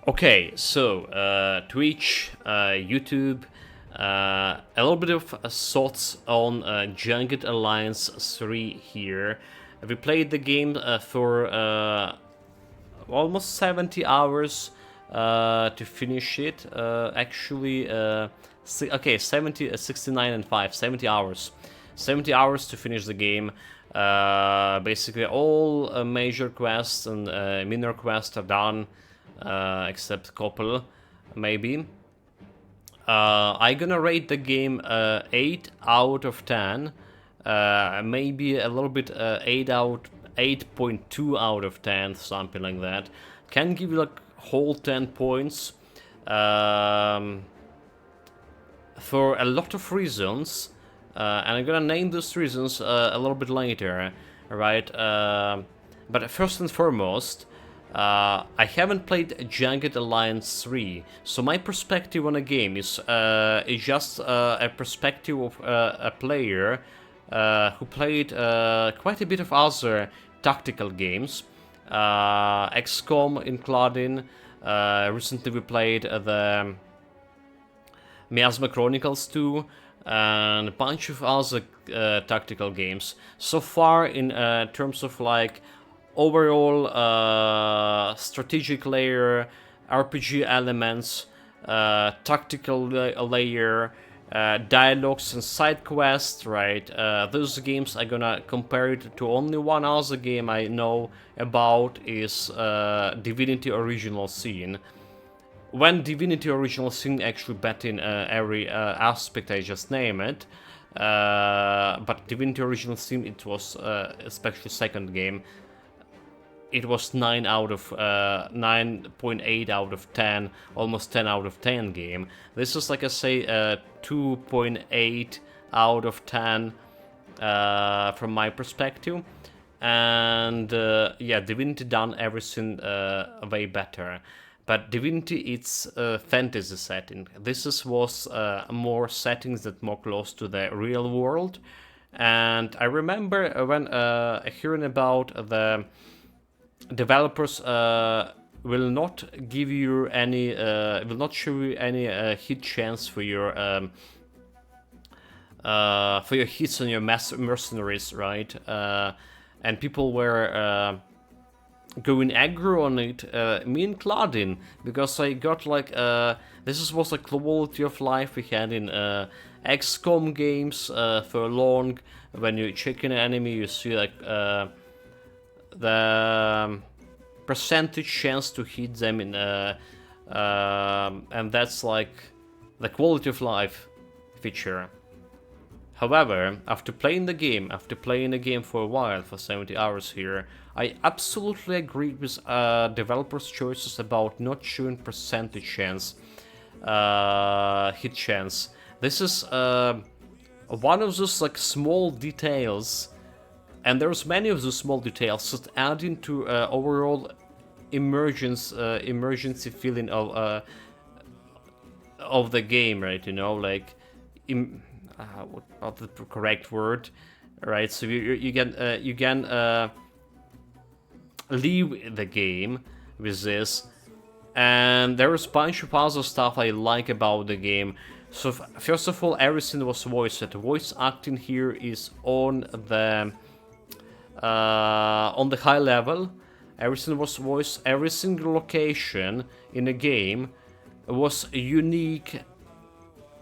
Okay, so Twitch, YouTube, a little bit of thoughts on Jagged Alliance 3 here. We played the game for almost 70 hours to finish it. Okay, 70, 69 and 5, 70 hours. 70 hours to finish the game. Basically, all major quests and minor quests are done, except a couple, maybe. I'm gonna rate the game 8 out of 10. Maybe a little bit 8.2 out of 10, something like that. Can give you like whole 10 points. For a lot of reasons, and I'm gonna name those reasons a little bit later, right? But first and foremost, I haven't played Jagged Alliance 3, so my perspective on a game is just a perspective of a player who played quite a bit of other tactical games, XCOM including. Recently we played the Miasma Chronicles 2, and a bunch of other tactical games. So far, in terms of like overall strategic layer, RPG elements, tactical layer, dialogues and side quests, right? Those games I'm gonna compare it to only one other game I know about is Divinity Original Sin. When Divinity Original Sin actually bet in every aspect I just named it, but Divinity Original Sin, it was especially second game. It was 9.8 out of 10, almost 10 out of 10 game. This is, like I say, 2.8 out of 10 from my perspective. And yeah, Divinity done everything way better. But Divinity, it's a fantasy setting. Was more settings that more close to the real world. And I remember when hearing about the developers will not give you any, will not show you any hit chance for your hits on your mercenaries, right? And people were going aggro on it, me and Claudine, because I got like this was a quality of life we had in XCOM games for long. When you check an enemy, you see like the percentage chance to hit them in, and that's like the quality of life feature. However, after playing the game for a while, for 70 hours here, I absolutely agree with developers' choices about not showing percentage chance, hit chance. This is one of those like small details, and there's many of those small details that add into overall emergency feeling of the game, right? You know, like what the correct word, right? So you can leave the game with this, and there's a bunch of other stuff I like about the game. So first of all, everything was voiced. The voice acting here is on the high level. Everything was voiced. Every single location in the game was unique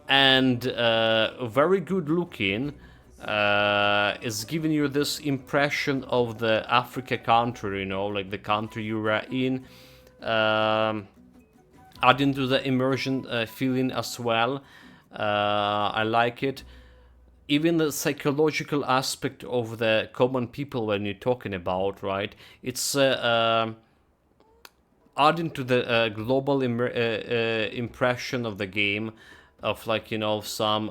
and very good looking. Is giving you this impression of the Africa country, you know, like the country you were in, adding to the immersion feeling as well. I like it. Even the psychological aspect of the common people when you're talking about, right? It's adding to the global impression of the game, of like, you know, some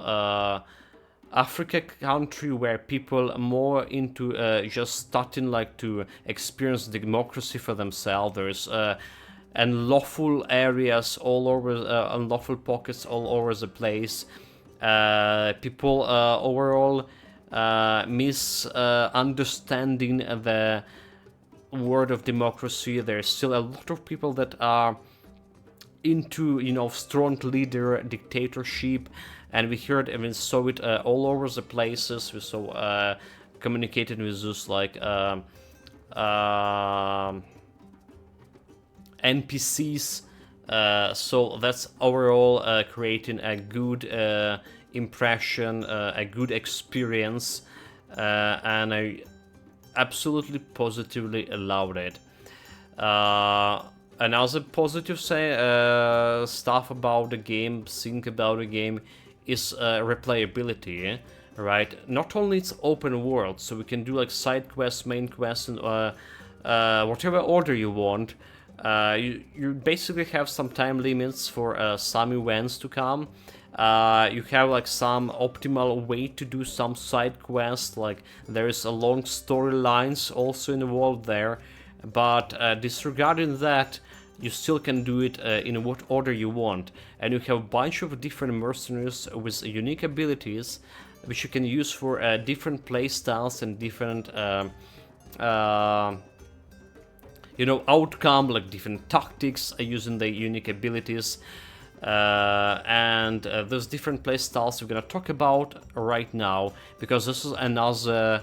Africa country where people are more into just starting like to experience democracy for themselves. There's unlawful areas all over, unlawful pockets all over the place. People overall misunderstanding the word of democracy. There's still a lot of people that are into, you know, strong leader dictatorship, and we heard and we saw it all over the places. We saw communicated with those like NPCs. So that's overall creating a good impression, a good experience, and I absolutely positively allowed it. Another positive stuff about the game, think about the game, is replayability, right? Not only it's open world, so we can do like side quests, main quests, and whatever order you want. You basically have some time limits for some events to come. You have like some optimal way to do some side quests, like there is a long storylines also involved there, but disregarding that, you still can do it in what order you want, and you have a bunch of different mercenaries with unique abilities which you can use for different playstyles and different you know, outcome, like different tactics using the unique abilities. And those different playstyles we're gonna talk about right now, because this is another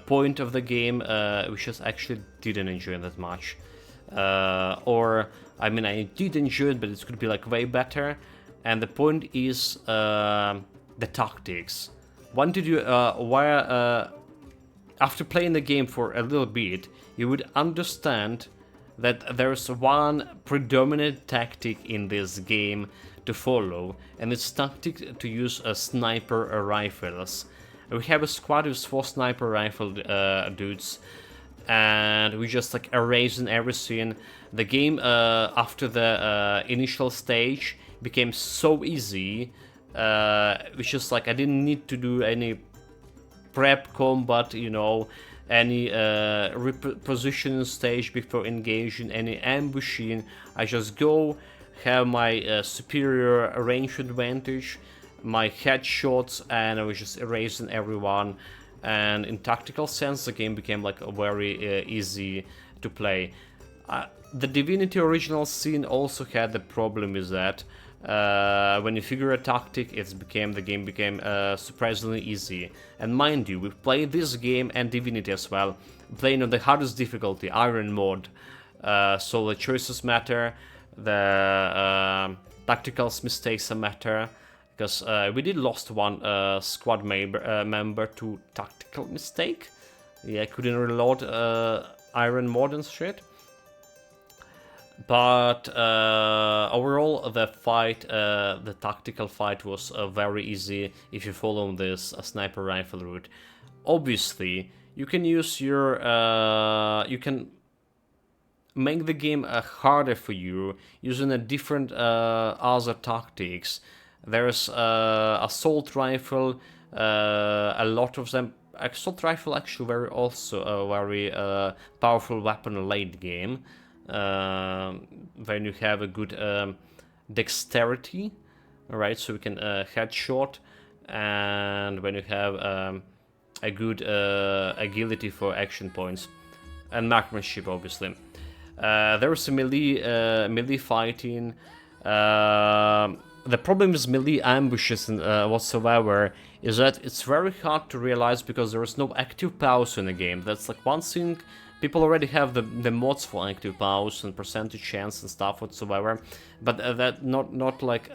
point of the game which I actually didn't enjoy that much. Or, I mean, I did enjoy it, but it could be like way better. And the point is the tactics. When did you, after playing the game for a little bit, you would understand that there's one predominant tactic in this game to follow, and it's tactic to use sniper rifles. We have a squad with 4 sniper rifle dudes, and we just like erasing everything. The game after the initial stage became so easy, which is like I didn't need to do any prep combat, you know, any repositioning stage before engaging, any ambushing. I just go, have my superior range advantage, my headshots, and I was just erasing everyone. And in tactical sense, the game became like very easy to play. The Divinity Original Sin also had the problem with that. When you figure a tactic, the game became surprisingly easy. And mind you, we've played this game and Divinity as well, playing on the hardest difficulty, Iron mode. So the choices matter, the tactical mistakes matter, because we did lost one squad member to tactical mistake. Yeah, I couldn't reload Iron mode and shit. But overall, the fight, the tactical fight was very easy if you follow this sniper rifle route. Obviously, you can use your, you can make the game harder for you using a different other tactics. There's assault rifle, a lot of them. Assault rifle actually also a very powerful weapon late game. When you have a good dexterity, right? So you can headshot, and when you have a good agility for action points, and marksmanship, obviously. There's a melee fighting. The problem with melee ambushes and whatsoever is that it's very hard to realize because there is no active pause in the game. That's like one thing. People already have the mods for active pause and percentage chance and stuff whatsoever, but that not like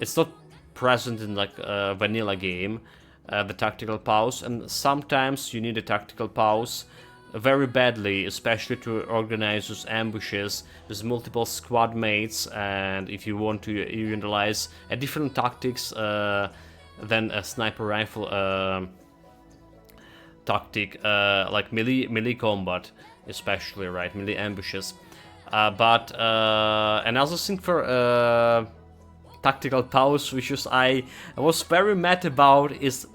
it's not present in like a vanilla game, the tactical pause, and sometimes you need a tactical pause very badly, especially to organize those ambushes with multiple squad mates, and if you want to utilize a different tactics than a sniper rifle tactic, like melee combat, especially, right? Melee ambushes. But another thing for tactical pause, which is I was very mad about, is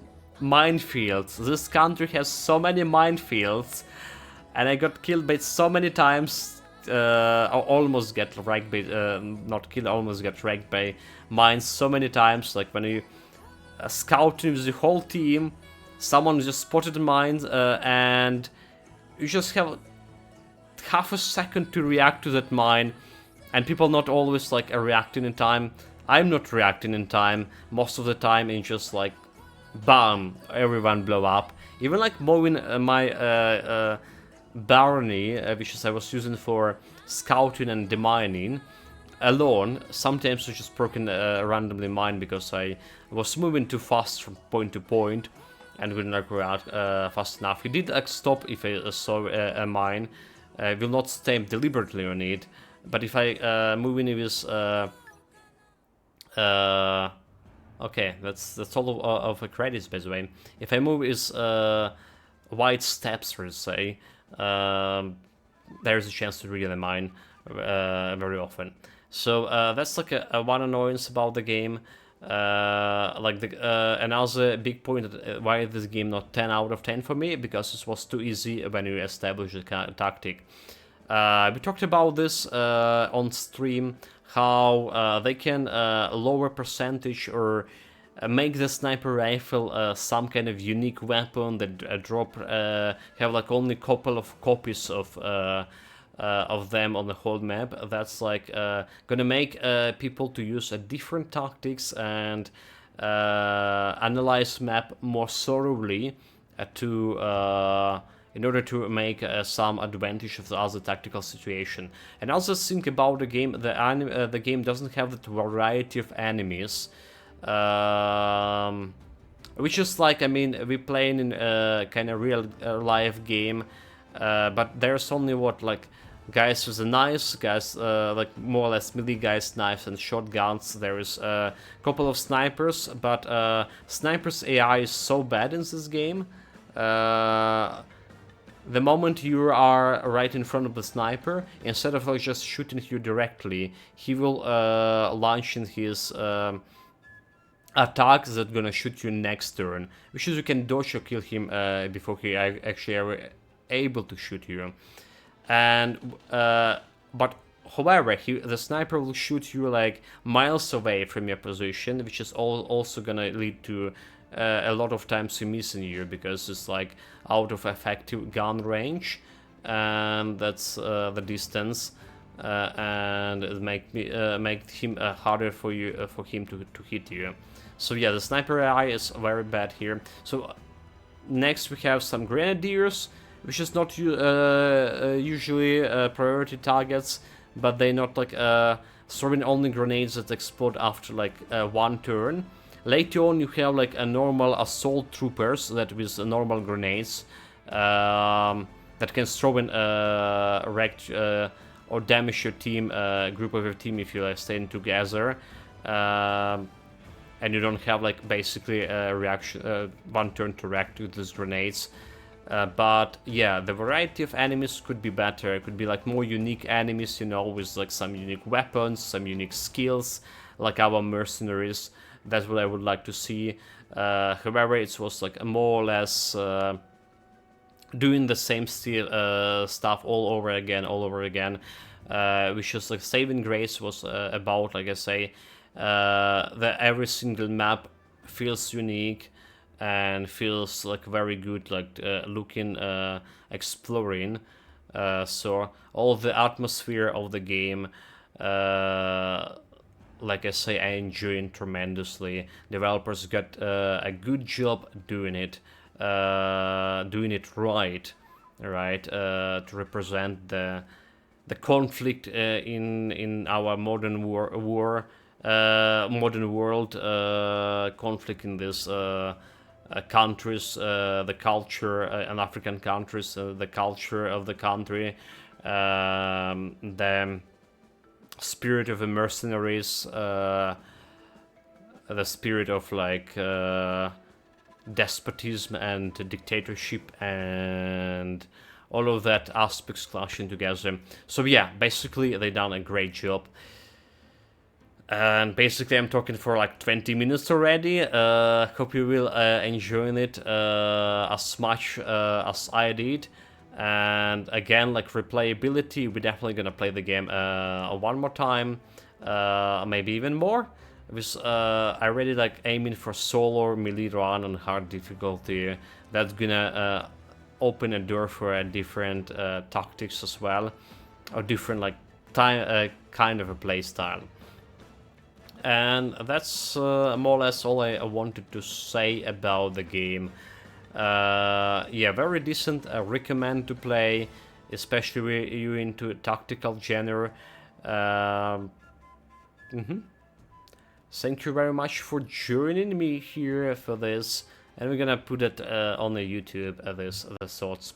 minefields. This country has so many minefields, and I got killed by so many times. I almost get wrecked by, not killed, almost get wrecked by mines so many times. Like when you scouting with the whole team, someone just spotted the mines, and you just have half a second to react to that mine, and people not always like reacting in time. I'm not reacting in time most of the time, and just like bam, everyone blow up. Even like moving my barony, which is I was using for scouting and demining alone, sometimes it's just broken randomly mine because I was moving too fast from point to point and couldn't like react fast enough. He did like stop if I saw a mine. Will not stay deliberately on it, but if I move in with okay, that's all of the credits, by the way. If I move is wide steps, let's say, there's a chance to read the mine very often. So that's like a one annoyance about the game. Like another big point why this game not 10 out of 10 for me, because it was too easy when you establish the tactic. We talked about this on stream, how they can lower percentage or make the sniper rifle some kind of unique weapon that drop have like only couple of copies of them on the whole map. That's like gonna make people to use different tactics and analyze map more thoroughly to in order to make some advantage of the other tactical situation. And also think about the game, the game doesn't have that variety of enemies, which is like, I mean, we're playing in a kind of real life game, but there's only what, like, guys with the knives, guys like more or less melee guys, knives and shotguns. There is a couple of snipers, but snipers AI is so bad in this game. The moment you are right in front of the sniper, instead of like just shooting you directly, he will launch in his attacks that gonna shoot you next turn, which is you can dodge or kill him before he actually are able to shoot you. And but however, the sniper will shoot you like miles away from your position, which is also gonna lead to a lot of times you missing you because it's like out of effective gun range, and that's the distance, and it make him harder for him to hit you. So yeah, the sniper AI is very bad here. So next we have some grenadiers, which is not usually priority targets, but they not like throwing only grenades that explode after like one turn. Later on you have like a normal assault troopers that with normal grenades that can throw in wreck or damage your team, group of your team if you are staying together, and you don't have like basically a reaction, one turn to react to these grenades. But yeah, the variety of enemies could be better. It could be like more unique enemies, you know, with like some unique weapons, some unique skills, like our mercenaries. That's what I would like to see. However, it was like more or less doing the same stuff all over again. Which is like Saving Grace was about, like I say, that every single map feels unique and feels like very good, like looking, exploring. So all the atmosphere of the game, like I say, I enjoy it tremendously. Developers got a good job doing it right, to represent the conflict in our modern modern world, conflict in this countries, the culture, and African countries, the culture of the country, the spirit of the mercenaries, the spirit of like despotism and dictatorship, and all of that aspects clashing together. So yeah, basically they done a great job. And basically I'm talking for like 20 minutes already. Hope you will enjoy it as much as I did. And again, like replayability, we're definitely gonna play the game one more time, maybe even more. Because I really like aiming for solo melee run on hard difficulty. That's gonna open a door for a different tactics as well, or different like kind of a playstyle. And that's more or less all I wanted to say about the game. Yeah, very decent. I recommend to play, especially if you're into tactical genre. Um, Thank you very much for joining me here for this, and we're gonna put it on the YouTube. This thoughts.